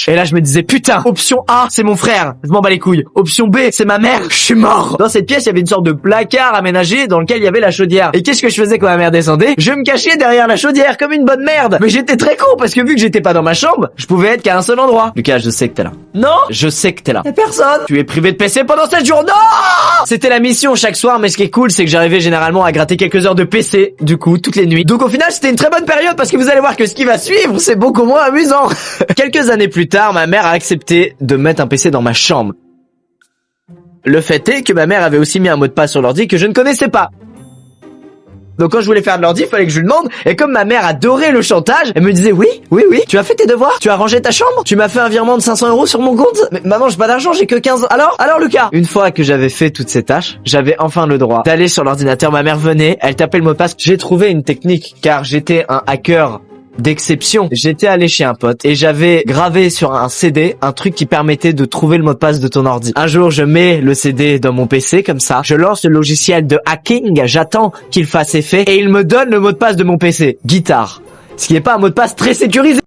tâche. Et là, je me disais, putain, option A, c'est mon frère. Je m'en bats les couilles. Option B, c'est ma mère. Je suis mort. Dans cette pièce, il y avait une sorte de placard aménagé dans lequel il y avait la chaudière. Et qu'est-ce que je faisais quand ma mère descendait? Je me cachais derrière la chaudière comme une bonne merde. Mais j'étais très con parce que vu que j'étais pas dans ma chambre, je pouvais être qu'à un seul endroit. Lucas, je sais que t'es là. Non, je sais que t'es là. Y'a personne. Tu es privé de PC pendant 7 jours. Non! C'était la mission chaque soir, mais ce qui est cool, c'est que j'arrivais généralement à gratter quelques heures de PC, du coup, toutes les nuits. Donc au final, c'était une très bonne période parce que vous allez voir que ce qui va suivre, c'est beaucoup moins amusant. Quelques années plus tard, ma mère a accepté de mettre un PC dans ma chambre. Le fait est que ma mère avait aussi mis un mot de passe sur l'ordi que je ne connaissais pas. Donc quand je voulais faire de l'ordi, il fallait que je lui demande. Et comme ma mère adorait le chantage, elle me disait oui, tu as fait tes devoirs, tu as rangé ta chambre, tu m'as fait un virement de 500 € sur mon compte. Mais maman, j'ai pas d'argent, j'ai que 15 ans. Alors Lucas. Une fois que j'avais fait toutes ces tâches, j'avais enfin le droit d'aller sur l'ordinateur. Ma mère venait, elle tapait le mot de passe. J'ai trouvé une technique car j'étais un hacker d'exception. J'étais allé chez un pote et j'avais gravé sur un CD un truc qui permettait de trouver le mot de passe de ton ordi. Un jour, je mets le CD dans mon PC comme ça, je lance le logiciel de hacking, j'attends qu'il fasse effet et il me donne le mot de passe de mon PC. Guitare. Ce qui n'est pas un mot de passe très sécurisé.